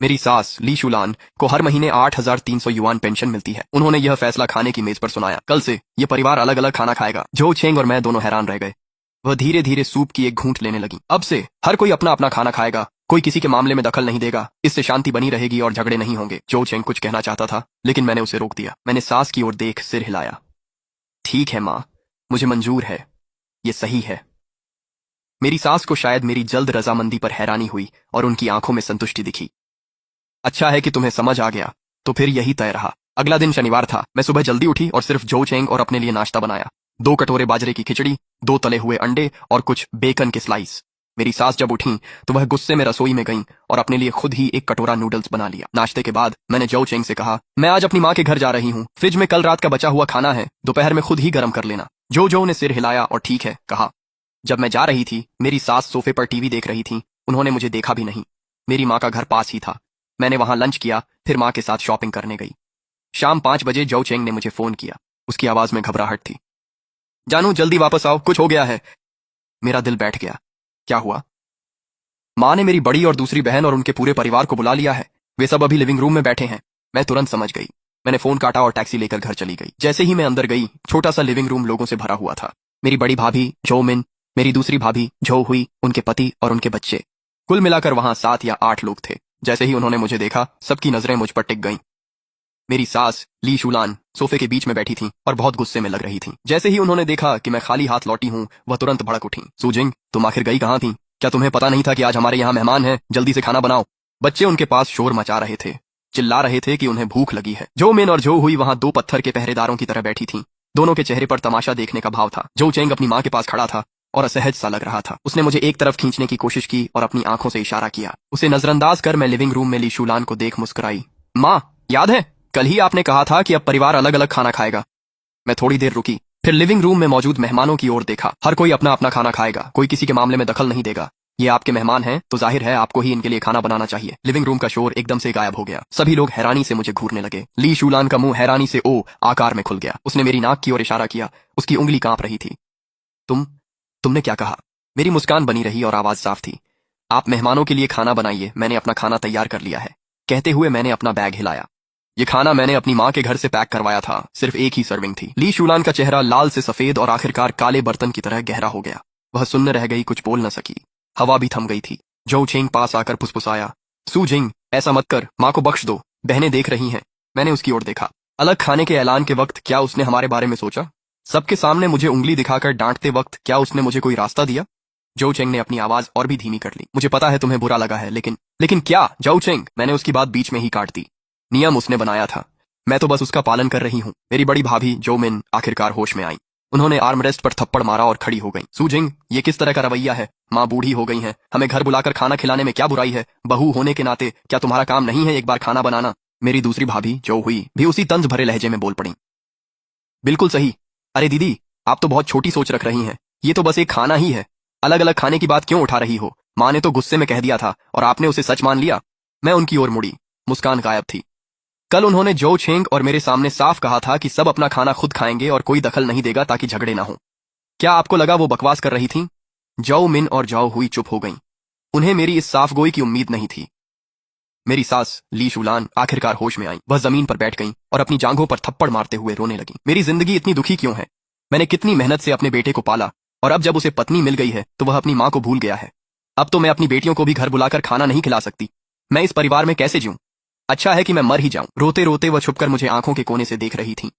मेरी सास ली शुलान को हर महीने 8,300 युआन पेंशन मिलती है। उन्होंने यह फैसला खाने की मेज पर सुनाया। कल से ये परिवार अलग अलग खाना खाएगा। जो चेंग और मैं दोनों हैरान रह गए। वह धीरे धीरे सूप की एक घूंट लेने लगी। अब से हर कोई अपना अपना खाना खाएगा, कोई किसी के मामले में दखल नहीं देगा। इससे शांति बनी रहेगी और झगड़े नहीं होंगे। जो चेंग कुछ कहना चाहता था, लेकिन मैंने उसे रोक दिया। मैंने सास की ओर देख सिर हिलाया। ठीक है माँ, मुझे मंजूर है, ये सही है। मेरी सास को शायद मेरी जल्द रजामंदी पर हैरानी हुई और उनकी आंखों में संतुष्टि दिखी। अच्छा है कि तुम्हें समझ आ गया। तो फिर यही तय रहा। अगला दिन शनिवार था। मैं सुबह जल्दी उठी और सिर्फ जो चेंग और अपने लिए नाश्ता बनाया। 2 कटोरे बाजरे की खिचड़ी, 2 तले हुए अंडे और कुछ बेकन के स्लाइस। मेरी सास जब उठी तो वह गुस्से में रसोई में गईं और अपने लिए खुद ही एक कटोरा नूडल्स बना लिया। नाश्ते के बाद मैंने जो चेंग से कहा, मैं आज अपनी माँ के घर जा रही हूँ। फ्रिज में कल रात का बचा हुआ खाना है, दोपहर में खुद ही गर्म कर लेना। जो ने सिर हिलाया और ठीक है कहा। जब मैं जा रही थी, मेरी सास सोफे पर टीवी देख रही थी। उन्होंने मुझे देखा भी नहीं। मेरी माँ का घर पास ही था। मैंने वहां लंच किया, फिर माँ के साथ शॉपिंग करने गई। शाम 5 बजे जो चेंग ने मुझे फोन किया। उसकी आवाज में घबराहट थी। जानू जल्दी वापस आओ, कुछ हो गया है। मेरा दिल बैठ गया। क्या हुआ? माँ ने मेरी बड़ी और दूसरी बहन और उनके पूरे परिवार को बुला लिया है। वे सब अभी लिविंग रूम में बैठे हैं। मैं तुरंत समझ गई। मैंने फोन काटा और टैक्सी लेकर घर चली गई। जैसे ही मैं अंदर गई, छोटा सा लिविंग रूम लोगों से भरा हुआ था। मेरी बड़ी भाभी जो मिन, मेरी दूसरी भाभी जो हुई, उनके पति और उनके बच्चे। कुल मिलाकर वहां 7 या 8 लोग थे। जैसे ही उन्होंने मुझे देखा, सबकी नजरें मुझ पर टिक गईं। मेरी सास ली शुलान सोफे के बीच में बैठी थी और बहुत गुस्से में लग रही थी। जैसे ही उन्होंने देखा कि मैं खाली हाथ लौटी हूँ, वह तुरंत भड़क उठी। सूजिंग, तुम आखिर गई कहाँ थी? क्या तुम्हें पता नहीं था कि आज हमारे यहाँ मेहमान हैं? जल्दी से खाना बनाओ। बच्चे उनके पास शोर मचा रहे थे, चिल्ला रहे थे कि उन्हें भूख लगी है। जो मिन और जो हुई वहां 2 पत्थर के पहरेदारों की तरह बैठी थीं। दोनों के चेहरे पर तमाशा देखने का भाव था। जो चेंग अपनी माँ के पास खड़ा था और असहज सा लग रहा था। उसने मुझे एक तरफ खींचने की कोशिश की और अपनी आंखों से इशारा किया। उसे नजरअंदाज कर मैं लिविंग रूम में ली शुलान को देख मुस्कुराई। माँ, याद है कल ही आपने कहा था कि अब परिवार अलग अलग खाना खाएगा? मैं थोड़ी देर रुकी, फिर लिविंग रूम में मौजूद मेहमानों की ओर देखा। हर कोई अपना अपना खाना खाएगा, कोई किसी के मामले में दखल नहीं देगा। ये आपके मेहमान हैं, तो जाहिर है आपको ही इनके लिए खाना बनाना चाहिए। लिविंग रूम का शोर एकदम से गायब हो गया। सभी लोग हैरानी से मुझे घूरने लगे। ली शुलान का मुंह हैरानी से ओ आकार में खुल गया। उसने मेरी नाक की ओर इशारा किया। उसकी उंगली कांप रही थी। तुमने क्या कहा? मेरी मुस्कान बनी रही और आवाज साफ थी। आप मेहमानों के लिए खाना बनाइए, मैंने अपना खाना तैयार कर लिया है। कहते हुए मैंने अपना बैग हिलाया। ये खाना मैंने अपनी माँ के घर से पैक करवाया था। सिर्फ एक ही सर्विंग थी। ली शुलान का चेहरा लाल से सफेद और आखिरकार काले बर्तन की तरह गहरा हो गया। वह सुन्न रह गई, कुछ बोल न सकी। हवा भी थम गई थी। जो चेंग पास आकर फुसफुसाया, सूजिंग, ऐसा मत कर, माँ को बख्श दो, बहनें देख रही हैं। मैंने उसकी ओर देखा। अलग खाने के ऐलान के वक्त क्या उसने हमारे बारे में सोचा? सबके सामने मुझे उंगली दिखाकर डांटते वक्त क्या उसने मुझे कोई रास्ता दिया? जो चेंग ने अपनी आवाज और भी धीमी कर ली। मुझे पता है तुम्हें बुरा लगा है, लेकिन क्या? जो चेंग, मैंने उसकी बात बीच में ही काट दी। नियम उसने बनाया था, मैं तो बस उसका पालन कर रही हूँ। मेरी बड़ी भाभी जो मिन आखिरकार होश में आई। उन्होंने आर्मरेस्ट पर थप्पड़ मारा और खड़ी हो गई। सूजिंग, ये किस तरह का रवैया है? माँ बूढ़ी हो गई हैं, हमें घर बुलाकर खाना खिलाने में क्या बुराई है? बहू होने के नाते क्या तुम्हारा काम नहीं है एक बार खाना बनाना? मेरी दूसरी भाभी जो हुई भी उसी तंज भरे लहजे में बोल पड़ी। बिल्कुल सही। अरे दीदी, आप तो बहुत छोटी सोच रख रही हैं। ये तो बस एक खाना ही है। अलग अलग खाने की बात क्यों उठा रही हो? माँ ने तो गुस्से में कह दिया था और आपने उसे सच मान लिया। मैं उनकी ओर मुड़ी। मुस्कान गायब थी। कल उन्होंने जो चेंग और मेरे सामने साफ कहा था कि सब अपना खाना खुद खाएंगे और कोई दखल नहीं देगा ताकि झगड़े ना हो। क्या आपको लगा वो बकवास कर रही थीं? जो मिन और जो हुई चुप हो गईं। उन्हें मेरी इस साफगोई की उम्मीद नहीं थी। मेरी सास ली शुलान आखिरकार होश में आई। वह जमीन पर बैठ गईं और अपनी जांघों पर थप्पड़ मारते हुए रोने लगी। मेरी जिंदगी इतनी दुखी क्यों है? मैंने कितनी मेहनत से अपने बेटे को पाला और अब जब उसे पत्नी मिल गई है तो वह अपनी माँ को भूल गया है। अब तो मैं अपनी बेटियों को भी घर बुलाकर खाना नहीं खिला सकती। मैं इस परिवार में कैसे जीऊं? अच्छा है कि मैं मर ही जाऊं। रोते रोते वह छुपकर मुझे आंखों के कोने से देख रही थी।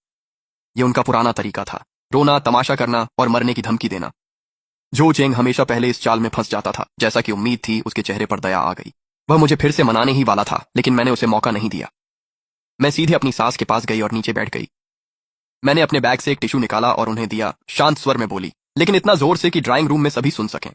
ये उनका पुराना तरीका था, रोना, तमाशा करना और मरने की धमकी देना। जो चेंग हमेशा पहले इस चाल में फंस जाता था। जैसा कि उम्मीद थी, उसके चेहरे पर दया आ गई। वह मुझे फिर से मनाने ही वाला था, लेकिन मैंने उसे मौका नहीं दिया। मैं सीधे अपनी सास के पास गई और नीचे बैठ गई। मैंने अपने बैग से एक टिश्यू निकाला और उन्हें दिया। शांत स्वर में बोली, लेकिन इतना जोर से कि ड्राइंग रूम में सभी सुन सकें,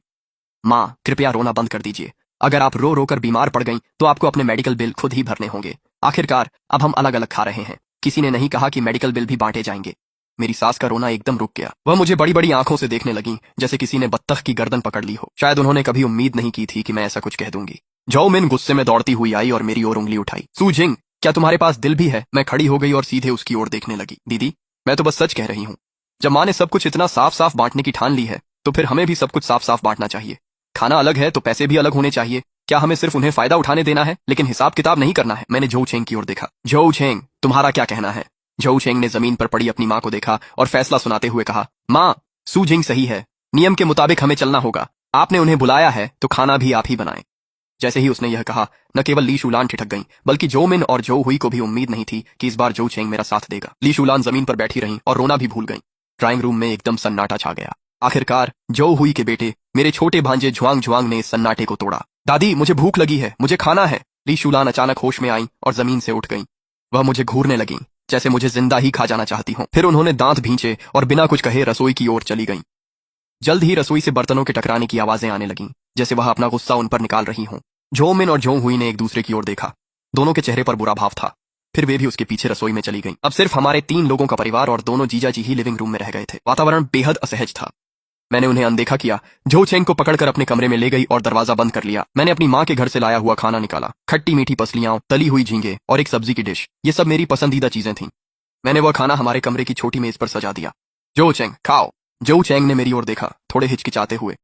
माँ, कृपया रोना बंद कर दीजिए। अगर आप रो रो कर बीमार पड़ गईं तो आपको अपने मेडिकल बिल खुद ही भरने होंगे। आखिरकार अब हम अलग अलग खा रहे हैं। किसी ने नहीं कहा कि मेडिकल बिल भी बांटे जाएंगे। मेरी सास का रोना एकदम रुक गया। वह मुझे बड़ी बड़ी आंखों से देखने लगी, जैसे किसी ने बत्तख की गर्दन पकड़ ली हो। शायद उन्होंने कभी उम्मीद नहीं की थी कि मैं ऐसा कुछ कह दूंगी। जो मिन गुस्से में दौड़ती हुई आई और मेरी ओर उंगली उठाई। सूजिंग, क्या तुम्हारे पास दिल भी है? मैं खड़ी हो गई और सीधे उसकी ओर देखने लगी। दीदी, मैं तो बस सच कह रही हूँ। जब माँ ने सब कुछ इतना साफ साफ बांटने की ठान ली है, तो फिर हमें भी सब कुछ साफ साफ बांटना चाहिए। खाना अलग है तो पैसे भी अलग होने चाहिए। क्या हमें सिर्फ उन्हें फायदा उठाने देना है, लेकिन हिसाब किताब नहीं करना है? मैंने झोउ छेंग की ओर देखा। झोउ छेंग, तुम्हारा क्या कहना है? झोउ छेंग ने जमीन पर पड़ी अपनी माँ को देखा और फैसला सुनाते हुए कहा, माँ, सू जिंग सही है। नियम के मुताबिक हमें चलना होगा। आपने उन्हें बुलाया है तो खाना भी आप ही बनाएं। जैसे ही उसने यह कहा, न केवल ली शूलान ठिठक गईं, बल्कि जो मिन और जो हुई को भी उम्मीद नहीं थी कि इस बार झोउ छेंग मेरा साथ देगा। ली शूलान जमीन पर बैठी रहीं और रोना भी भूल गईं। ड्राइंग रूम में एकदम सन्नाटा छा गया। आखिरकार जो हुई के बेटे, मेरे छोटे भांजे झुआंग झुआंग ने इस सन्नाटे को तोड़ा। दादी, मुझे भूख लगी है, मुझे खाना है। ली शूलान अचानक होश में आई और जमीन से उठ गईं। वह मुझे घूरने लगीं, जैसे मुझे जिंदा ही खा जाना चाहती हों। फिर उन्होंने दांत भींचे और बिना कुछ कहे रसोई की ओर चली गईं। जल्द ही रसोई से बर्तनों के टकराने की आवाजें आने लगीं, जैसे वह अपना गुस्सा उन पर निकाल रही हों। झो मिन और झो हुई ने एक दूसरे की ओर देखा। दोनों के चेहरे पर बुरा भाव था। फिर वे भी उसके पीछे रसोई में चली गईं। अब सिर्फ हमारे 3 लोगों का परिवार और दोनों जीजा जी ही लिविंग रूम में रह गए थे। वातावरण बेहद असहज था। मैंने उन्हें अनदेखा किया। झो छेंग को पकड़कर अपने कमरे में ले गई और दरवाजा बंद कर लिया। मैंने अपनी माँ के घर से लाया हुआ खाना निकाला। खट्टी मीठी पसलियां, तली हुई झींगे और एक सब्जी की डिश। ये सब मेरी पसंदीदा चीजें थीं। मैंने वह खाना हमारे कमरे की छोटी मेज पर सजा दिया। झो छेंग, खाओ। झो छेंग ने मेरी ओर देखा, थोड़े हिचकिचाते हुए।